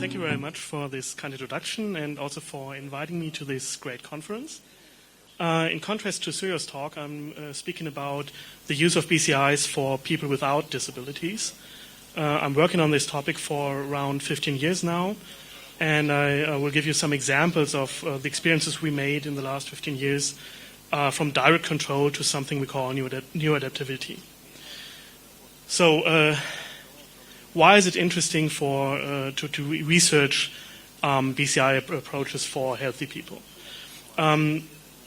Thank you very much for this kind introduction and also for inviting me to this great conference. In contrast to Suryo's talk, I'm speaking about the use of BCIs for people without disabilities. I'm working on this topic for around 15 years now, and I will give you some examples of the experiences we made in the last 15 years from direct control to something we call neuroadaptivity. So why is it interesting to research BCI approaches for healthy people?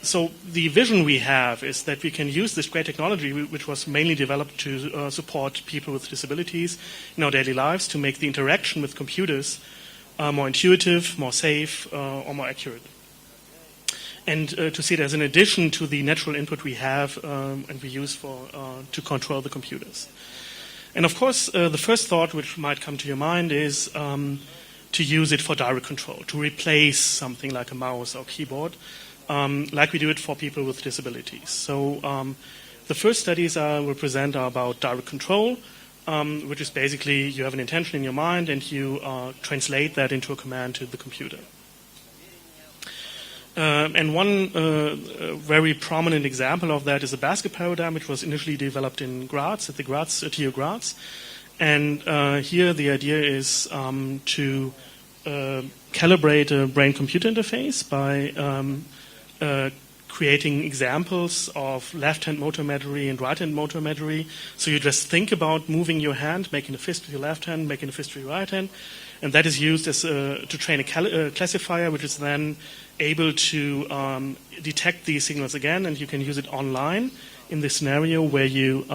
So the vision we have is that we can use this great technology, which was mainly developed to support people with disabilities in our daily lives, to make the interaction with computers more intuitive, more safe, or more accurate. And to see it as an addition to the natural input we have and we use to control the computers. And of course, the first thought which might come to your mind is to use it for direct control, to replace something like a mouse or keyboard, like we do it for people with disabilities. So the first studies I will present are about direct control, which is basically you have an intention in your mind and you translate that into a command to the computer. And one very prominent example of that is a basket paradigm, which was initially developed in Graz, at the TU Graz. And here the idea is to calibrate a brain-computer interface by creating examples of left-hand motor imagery and right-hand motor imagery. So you just think about moving your hand, making a fist with your left hand, making a fist with your right hand, and that is used as to train a classifier, which is then able to detect these signals again, and you can use it online in this scenario where you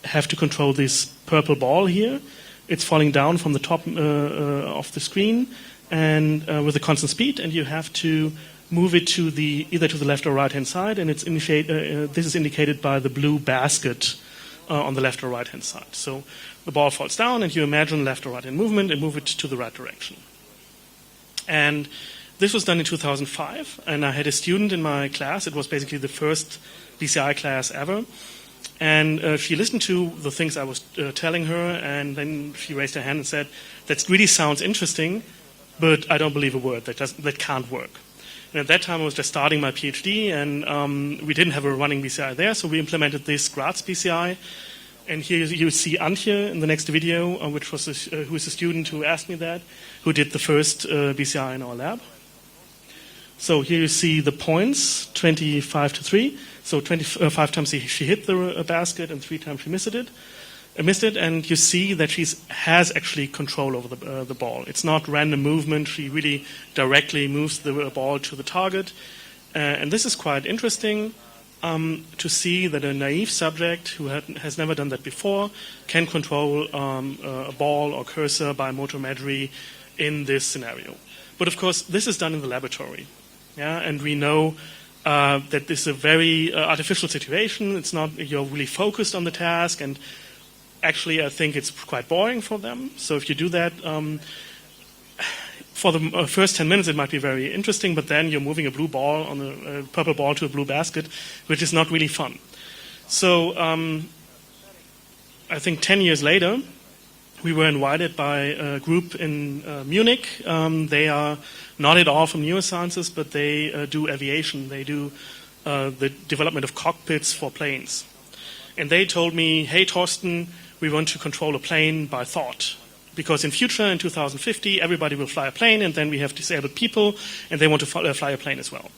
have to control this purple ball here. It's falling down from the top of the screen and with a constant speed, and you have to move it to either to the left or right hand side, and this is indicated by the blue basket on the left or right hand side. So the ball falls down, and you imagine left or right hand movement and move it to the right direction. And this was done in 2005, and I had a student in my class. It was basically the first BCI class ever. And she listened to the things I was telling her, and then she raised her hand and said, "That really sounds interesting, but I don't believe a word. That can't work." And at that time, I was just starting my PhD, and we didn't have a running BCI there, so we implemented this Graz BCI. And here you see Antje in the next video, who is a student who asked me that, who did the first BCI in our lab. So here you see the points, 25 to 3. So 25 times she hit the basket and 3 times she missed it. And you see that she has actually control over the ball. It's not random movement. She really directly moves the ball to the target. And this is quite interesting to see that a naive subject who has never done that before can control a ball or cursor by motor imagery in this scenario. But of course, this is done in the laboratory. Yeah, and we know that this is a very artificial situation. It's not, you're really focused on the task, and actually I think it's quite boring for them. So if you do that, for the first 10 minutes it might be very interesting, but then you're moving a blue ball on a purple ball to a blue basket, which is not really fun. So I think 10 years later, we were invited by a group in Munich. They are not at all from neurosciences, but they do aviation. They do the development of cockpits for planes. And they told me, "Hey, Thorsten, we want to control a plane by thought. Because in future, in 2050, everybody will fly a plane, and then we have disabled people, and they want to fly a plane as well."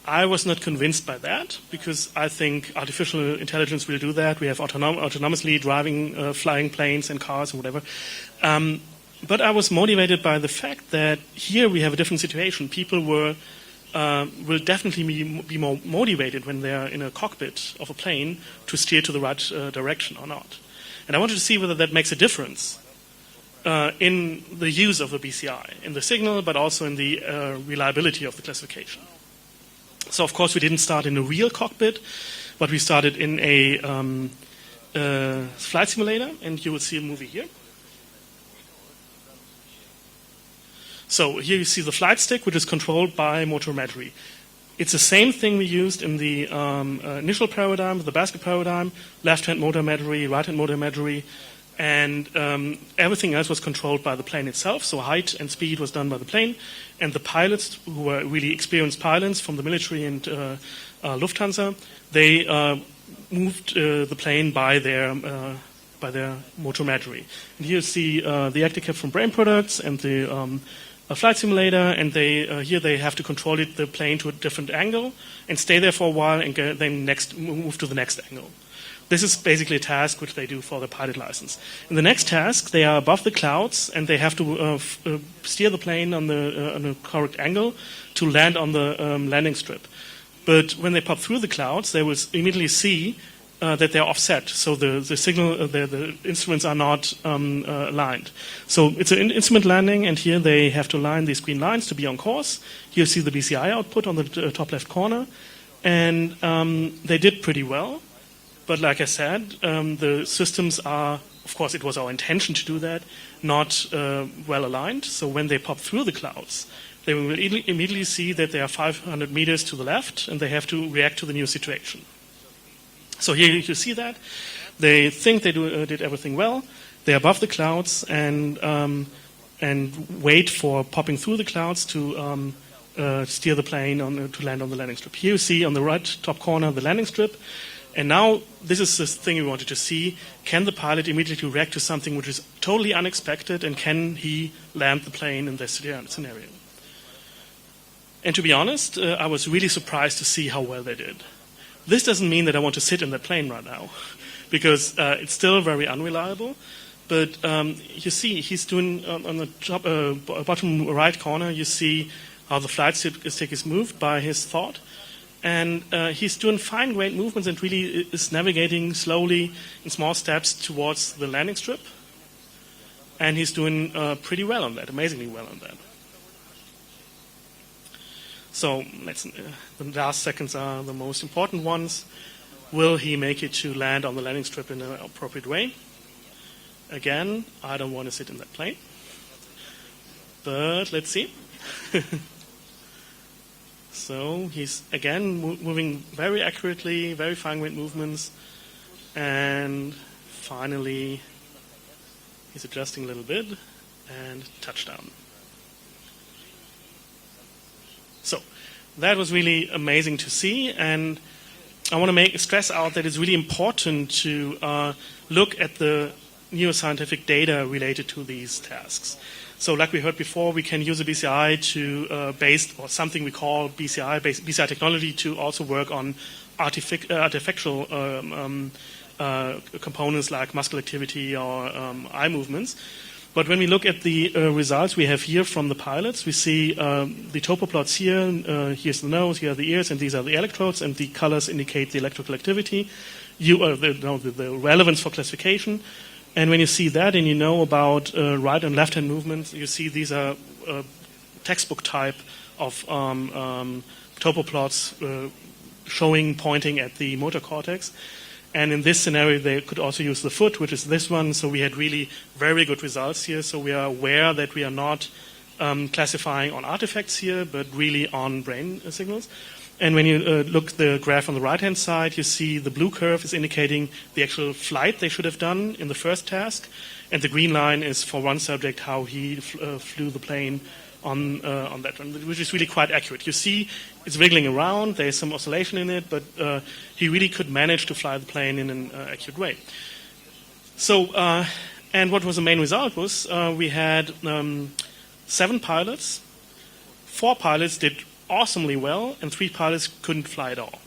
I was not convinced by that, because I think artificial intelligence will do that. We have autonomously driving, flying planes and cars and whatever. But I was motivated by the fact that here we have a different situation. People will definitely be more motivated when they're in a cockpit of a plane to steer to the right direction or not. And I wanted to see whether that makes a difference in the use of the BCI, in the signal, but also in the reliability of the classification. So, of course, we didn't start in a real cockpit, but we started in a flight simulator, and you will see a movie here. So here you see the flight stick, which is controlled by motor imagery. It's the same thing we used in the initial paradigm, the basket paradigm, left-hand motor imagery, right-hand motor imagery. And everything else was controlled by the plane itself, so height and speed was done by the plane. And the pilots, who were really experienced pilots from the military and Lufthansa, they moved the plane by their motor imagery. And here you see the ActiCap from Brain Products and the flight simulator, and here they have to control the plane to a different angle and stay there for a while and then move to the next angle. This is basically a task which they do for the pilot license. In the next task, they are above the clouds and they have to steer the plane on the correct angle to land on the landing strip. But when they pop through the clouds, they will immediately see that they're offset. So the signal, the instruments are not aligned. So it's an instrument landing, and here they have to line these green lines to be on course. Here you see the BCI output on the top left corner. And they did pretty well. But like I said, the systems are, of course, it was our intention to do that, not well aligned. So when they pop through the clouds, they will immediately see that they are 500 meters to the left, and they have to react to the new situation. So here you see that. They think they did everything well. They're above the clouds and wait for popping through the clouds to steer the plane to land on the landing strip. Here you see on the right top corner the landing strip. And now, this is the thing we wanted to see. Can the pilot immediately react to something which is totally unexpected, and can he land the plane in this scenario? And to be honest, I was really surprised to see how well they did. This doesn't mean that I want to sit in that plane right now, because it's still very unreliable. But you see, he's doing, on the top, bottom right corner, you see how the flight stick is moved by his thought. And he's doing fine-grained movements and really is navigating slowly in small steps towards the landing strip. And he's doing pretty well on that, amazingly well on that. So the last seconds are the most important ones. Will he make it to land on the landing strip in an appropriate way? Again, I don't want to sit in that plane. But let's see. So he's, again, moving very accurately, very fine-grained movements. And finally, he's adjusting a little bit, and touchdown. So that was really amazing to see. And I want to stress out that it's really important to look at the neuroscientific data related to these tasks. So like we heard before, we can use a BCI or something we call BCI technology to also work on artifactual components like muscle activity or eye movements. But when we look at the results we have here from the pilots, we see the topo plots here. Here's the nose, here are the ears, and these are the electrodes, and the colors indicate the electrical activity, the relevance for classification. And when you see that and you know about right and left-hand movements, you see these are textbook type of topo plots pointing at the motor cortex. And in this scenario, they could also use the foot, which is this one. So we had really very good results here. So we are aware that we are not classifying on artifacts here, but really on brain signals. And when you look at the graph on the right-hand side, you see the blue curve is indicating the actual flight they should have done in the first task. And the green line is for one subject, how he flew the plane on that one, which is really quite accurate. You see it's wiggling around, there's some oscillation in it, but he really could manage to fly the plane in an accurate way. So, and what was the main result was we had 7 pilots. 4 pilots did awesomely well, and 3 pilots couldn't fly at all.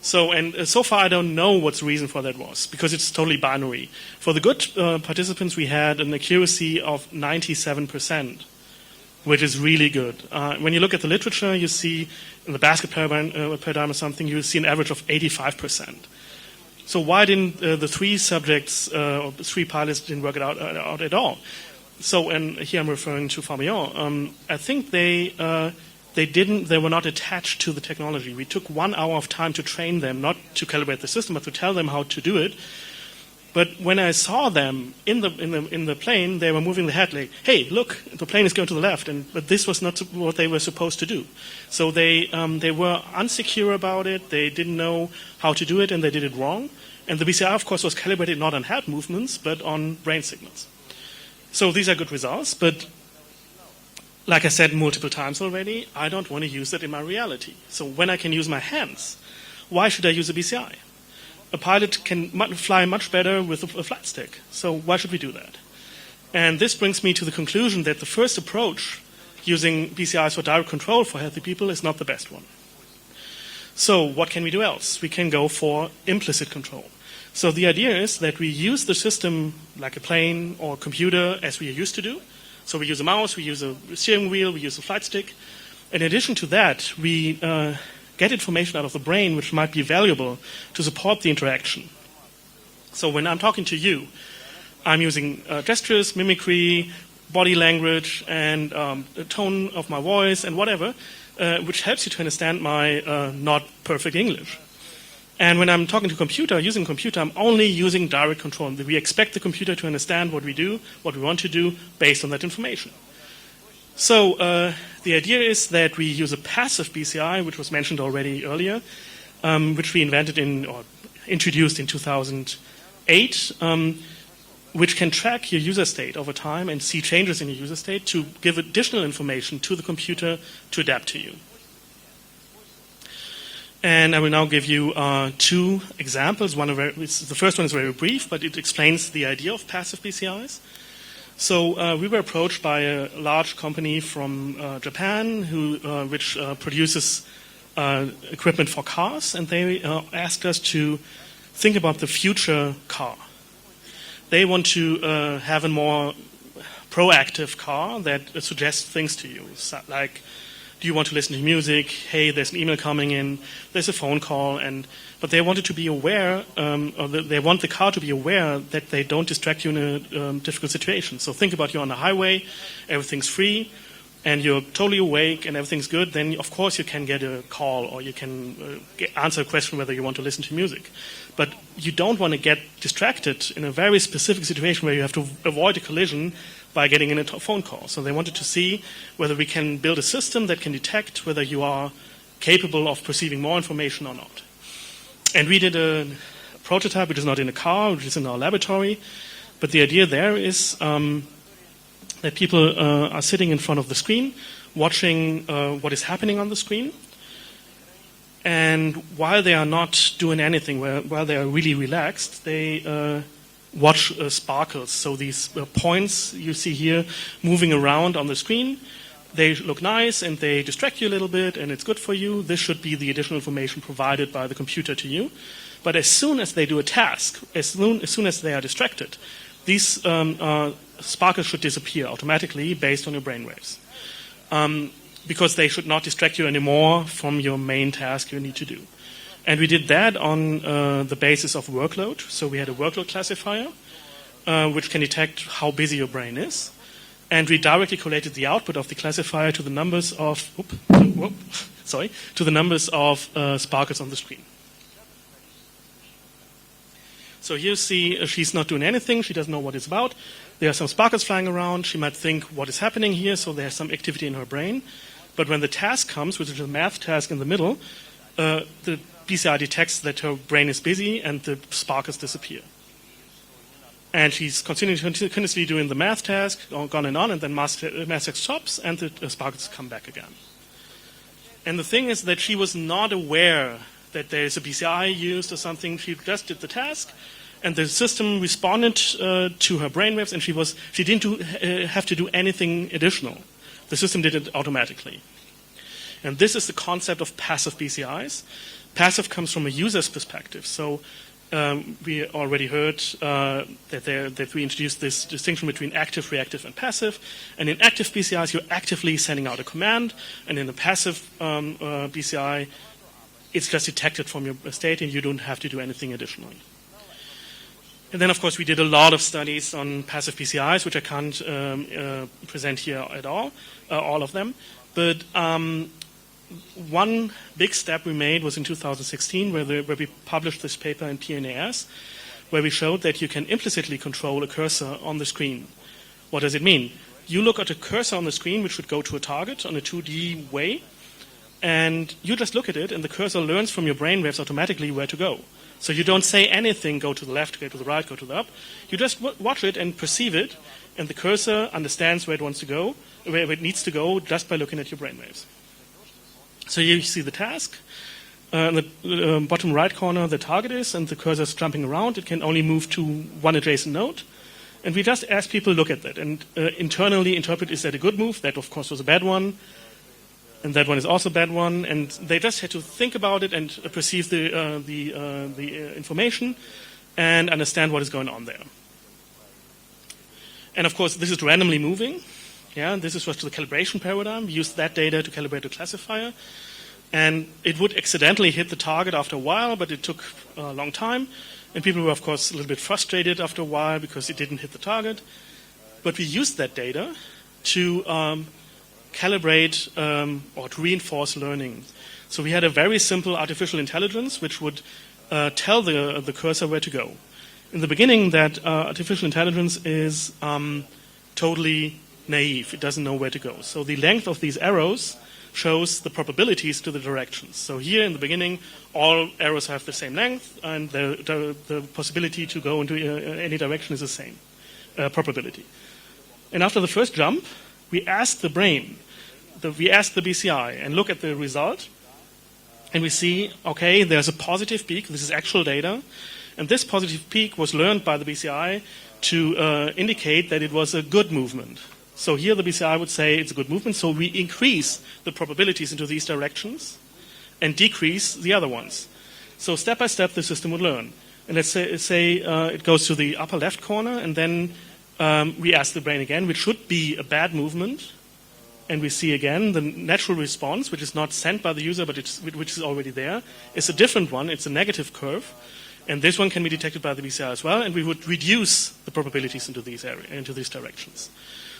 So, and so far I don't know what the reason for that was, because it's totally binary. For the good participants, we had an accuracy of 97%, which is really good. When you look at the literature, you see in the basket paradigm or something, you see an average of 85%. So why didn't the 3 subjects, or 3 pilots didn't work it out at all? So, and here I'm referring to Fabian, I think they were not attached to the technology. We took 1 hour of time to train them, not to calibrate the system, but to tell them how to do it. But when I saw them in the plane, they were moving the head like, "Hey, look, the plane is going to the left," but this was not what they were supposed to do. So they were unsecure about it. They didn't know how to do it, and they did it wrong. And the BCI, of course, was calibrated not on head movements, but on brain signals. So these are good results, but like I said multiple times already, I don't want to use that in my reality. So when I can use my hands, why should I use a BCI? A pilot can fly much better with a flight stick, so why should we do that? And this brings me to the conclusion that the first approach, using BCIs for direct control for healthy people, is not the best one. So what can we do else? We can go for implicit control. So the idea is that we use the system like a plane or computer as we are used to do. So we use a mouse, we use a steering wheel, we use a flight stick. In addition to that, we get information out of the brain which might be valuable to support the interaction. So when I'm talking to you, I'm using gestures, mimicry, body language, and the tone of my voice and whatever, which helps you to understand my not perfect English. And when I'm talking to a computer, using a computer, I'm only using direct control. We expect the computer to understand what we do, what we want to do, based on that information. So the idea is that we use a passive BCI, which was mentioned already earlier, which we introduced in 2008, which can track your user state over time and see changes in your user state to give additional information to the computer to adapt to you. And I will now give you two examples. The first one is very brief, but it explains the idea of passive BCIs. So we were approached by a large company from Japan which produces equipment for cars, and they asked us to think about the future car. They want to have a more proactive car that suggests things to you, like, do you want to listen to music? Hey, there's an email coming in. There's a phone call, but they wanted to be aware, they want the car to be aware that they don't distract you in a difficult situation. So think about you're on the highway, everything's free, and you're totally awake and everything's good. Then of course you can get a call or you can answer a question whether you want to listen to music. But you don't want to get distracted in a very specific situation where you have to avoid a collision by getting in a phone call. So they wanted to see whether we can build a system that can detect whether you are capable of perceiving more information or not. And we did a prototype which is not in a car, which is in our laboratory. But the idea there is that people are sitting in front of the screen, watching what is happening on the screen. And while they are not doing anything, while they are really relaxed, they watch sparkles. So these points you see here moving around on the screen, they look nice and they distract you a little bit and it's good for you. This should be the additional information provided by the computer to you. But as soon as they do a task, as soon as they are distracted, these sparkles should disappear automatically based on your brainwaves. Because they should not distract you anymore from your main task you need to do. And we did that on the basis of workload. So we had a workload classifier, which can detect how busy your brain is. And we directly correlated the output of the classifier to the numbers of sparkles on the screen. So here you see she's not doing anything. She doesn't know what it's about. There are some sparkles flying around. She might think, what is happening here? So there's some activity in her brain. But when the task comes, which is a math task in the middle, the BCI detects that her brain is busy and the sparkles disappear. And she's continuously doing the math task, on and then math task stops and the sparkles come back again. And the thing is that she was not aware that there is a BCI used or something. She just did the task, and the system responded to her brainwaves, and she didn't have to do anything additional. The system did it automatically. And this is the concept of passive BCIs. Passive comes from a user's perspective. So we already heard that we introduced this distinction between active, reactive, and passive. And in active BCIs, you're actively sending out a command, and in a passive BCI, it's just detected from your state, and you don't have to do anything additionally. And then, of course, we did a lot of studies on passive BCIs, which I can't present here at all of them. But one big step we made was in 2016, where we published this paper in PNAS, where we showed that you can implicitly control a cursor on the screen. What does it mean? You look at a cursor on the screen, which would go to a target on a 2D way, and you just look at it, and the cursor learns from your brainwaves automatically where to go. So you don't say anything, go to the left, go to the right, go to the up. You just watch it and perceive it, and the cursor understands where it wants to go, where it needs to go, just by looking at your brainwaves. So here you see the task. In the bottom right corner, the target is, and the cursor is jumping around. It can only move to one adjacent node. And we just ask people, look at that, and internally interpret, is that a good move? That, of course, was a bad one. And that one is also a bad one. And they just had to think about it and perceive the information and understand what is going on there. And, of course, this is randomly moving. Yeah, this is just the calibration paradigm. We use that data to calibrate the classifier. And it would accidentally hit the target after a while, but it took a long time. And people were, of course, a little bit frustrated after a while because it didn't hit the target. But we used that data to calibrate or to reinforce learning. So we had a very simple artificial intelligence which would tell the cursor where to go. In the beginning, that artificial intelligence is totally naive. It doesn't know where to go. So the length of these arrows shows the probabilities to the directions. So here in the beginning, all arrows have the same length, and the possibility to go into any direction is the same probability. And after the first jump, we ask the brain, we ask the BCI, and look at the result, and we see, okay, there's a positive peak. This is actual data, and this positive peak was learned by the BCI to indicate that it was a good movement. So here the BCI would say it's a good movement, so we increase the probabilities into these directions and decrease the other ones. So step by step the system would learn. And let's say it goes to the upper left corner, and then we ask the brain again, which should be a bad movement, and we see again the natural response, which is not sent by the user, but which is already there, is a different one. It's a negative curve. And this one can be detected by the BCI as well, and we would reduce the probabilities into these directions.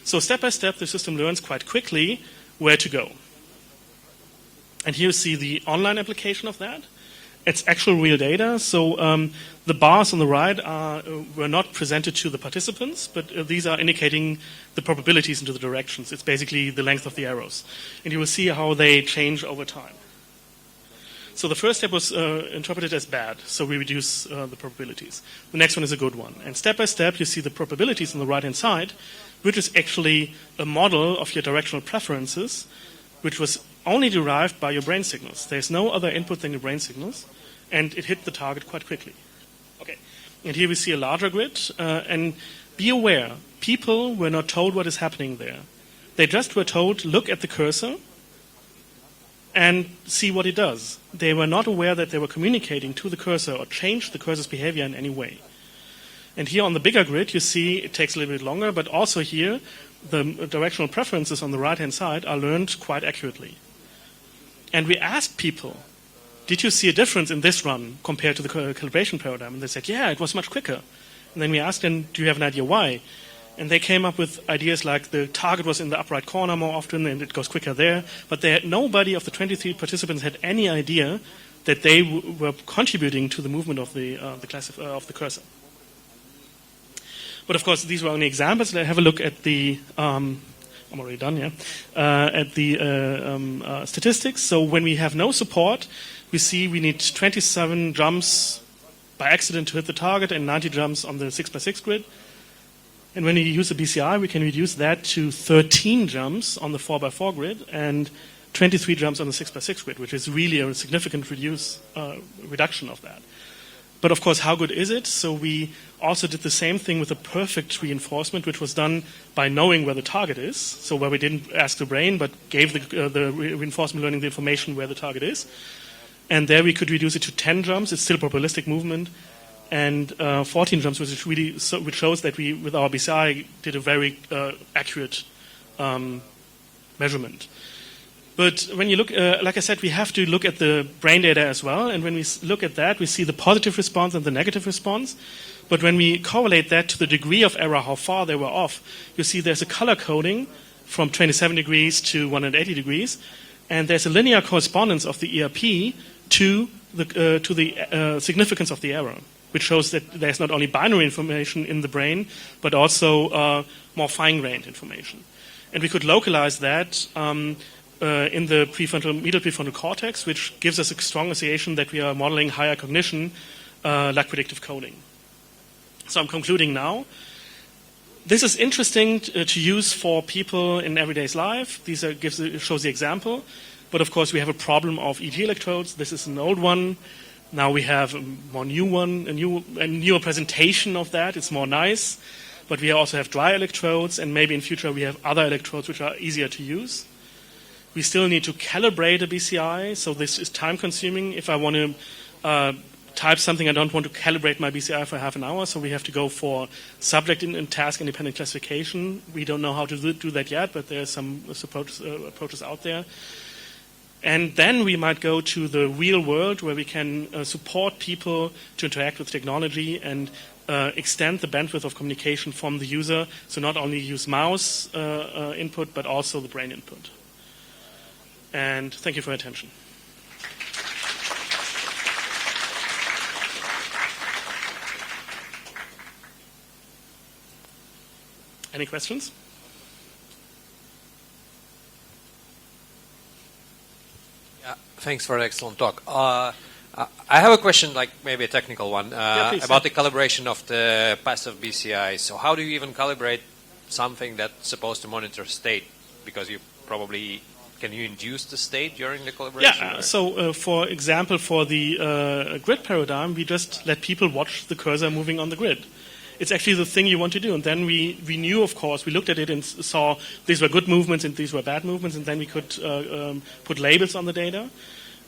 So step by step, the system learns quite quickly where to go. And here you see the online application of that. It's actual real data. So the bars on the right were not presented to the participants, but these are indicating the probabilities into the directions. It's basically the length of the arrows. And you will see how they change over time. So the first step was interpreted as bad, so we reduce the probabilities. The next one is a good one. And step by step, you see the probabilities on the right-hand side, which is actually a model of your directional preferences, which was only derived by your brain signals. There's no other input than your brain signals, and it hit the target quite quickly. Okay. And here we see a larger grid, and be aware, people were not told what is happening there. They just were told, look at the cursor, and see what it does. They were not aware that they were communicating to the cursor or changed the cursor's behavior in any way. And here on the bigger grid, you see it takes a little bit longer, but also here, the directional preferences on the right-hand side are learned quite accurately. And we asked people, did you see a difference in this run compared to the calibration paradigm? And they said, yeah, it was much quicker. And then we asked them, do you have an idea why? And they came up with ideas like the target was in the upright corner more often and it goes quicker there. But nobody of the 23 participants had any idea that they were contributing to the movement of the cursor. But of course, these were only examples. Let's have a look at the, I'm already done, yeah, at the statistics. So when we have no support, we see we need 27 jumps by accident to hit the target and 90 jumps on the 6x6 grid. And when we use a BCI, we can reduce that to 13 jumps on the 4x4 grid and 23 jumps on the 6x6 grid, which is really a significant reduction of that. But of course, how good is it? So we also did the same thing with a perfect reinforcement, which was done by knowing where the target is. So where we didn't ask the brain, but gave the reinforcement learning the information where the target is. And there we could reduce it to 10 jumps. It's still probabilistic movement. And 14 jumps, which shows that we, with our BCI, did a very accurate measurement. But when you look, like I said, we have to look at the brain data as well. And when we look at that, we see the positive response and the negative response. But when we correlate that to the degree of error, how far they were off, you see there's a color coding from 27 degrees to 180 degrees. And there's a linear correspondence of the ERP to the significance of the error, which shows that there's not only binary information in the brain, but also more fine-grained information. And we could localize that in the middle prefrontal cortex, which gives us a strong association that we are modeling higher cognition like predictive coding. So I'm concluding now. This is interesting to use for people in everyday's life. Shows the example. But of course, we have a problem of EEG electrodes. This is an old one. Now we have a more new one, a newer presentation of that. It's more nice. But we also have dry electrodes, and maybe in future we have other electrodes which are easier to use. We still need to calibrate a BCI, so this is time-consuming. If I want to type something, I don't want to calibrate my BCI for half an hour, so we have to go for subject and task-independent classification. We don't know how to do that yet, but there are some approaches out there. And then we might go to the real world where we can support people to interact with technology and extend the bandwidth of communication from the user, so not only use mouse input, but also the brain input. And thank you for your attention. Any questions? Yeah, thanks for an excellent talk. I have a question, like maybe a technical one, about the calibration of the passive BCI. So how do you even calibrate something that's supposed to monitor state? Because can you induce the state during the calibration? Yeah, so for example, for the grid paradigm, we just let people watch the cursor moving on the grid. It's actually the thing you want to do. And then we knew, of course, we looked at it and saw these were good movements and these were bad movements, and then we could put labels on the data.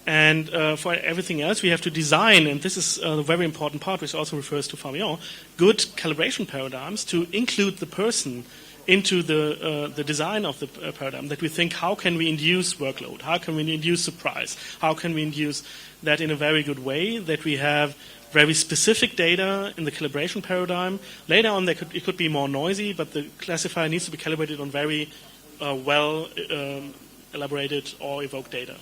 And for everything else, we have to design, and this is a very important part, which also refers to Fabian, good calibration paradigms to include the person into the design of the paradigm, that we think, how can we induce workload? How can we induce surprise? How can we induce that in a very good way, that we have very specific data in the calibration paradigm? Later on, it could be more noisy, but the classifier needs to be calibrated on very well elaborated or evoked data.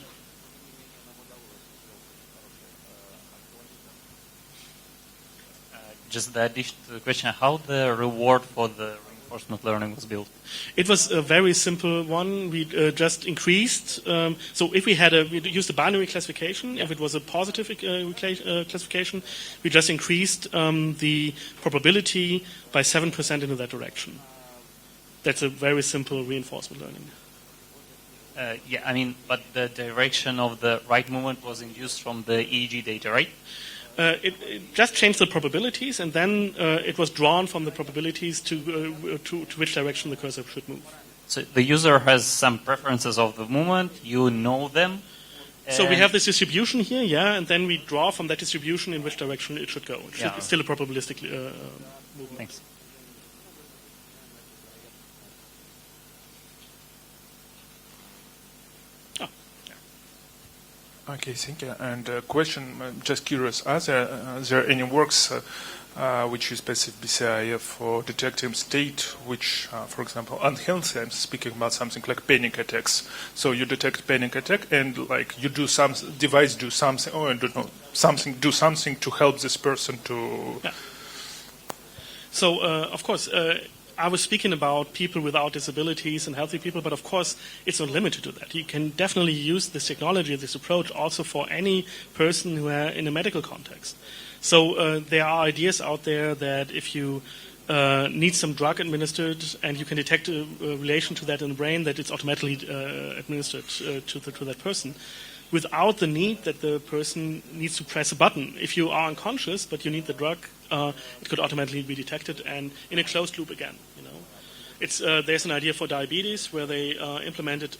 Just the addition to the question, how the reward for the reinforcement learning was built? It was a very simple one. We just increased. So if we used a binary classification, if it was a positive classification, we just increased the probability by 7% into that direction. That's a very simple reinforcement learning. Yeah, I mean, but the direction of the right movement was induced from the EEG data, right? It just changed the probabilities, and then it was drawn from the probabilities to which direction the cursor should move. So the user has some preferences of the movement, you know them. So we have this distribution here, yeah, and then we draw from that distribution in which direction it should go. It's still a probabilistic movement. Thanks. Okay, thank you. And question, just curious, are there any works which use passive BCI for detecting state which, for example, unhealthy? I'm speaking about something like panic attacks. So you detect panic attack and like you do some device do something, or I don't know, do something to help this person to. Yeah. So of course. I was speaking about people without disabilities and healthy people, but of course it's not limited to that. You can definitely use this technology, this approach, also for any person who are in a medical context. So there are ideas out there that if you need some drug administered and you can detect a relation to that in the brain, that it's automatically administered to that person, without the need that the person needs to press a button. If you are unconscious but you need the drug, it could automatically be detected and in a closed loop again. You know, there's an idea for diabetes where they implemented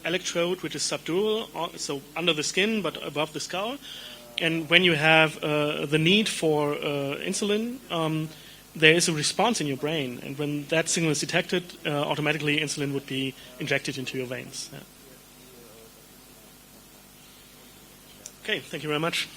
electrode which is subdural, so under the skin but above the skull. And when you have the need for insulin, there is a response in your brain, and when that signal is detected, automatically insulin would be injected into your veins. Yeah. Okay, thank you very much.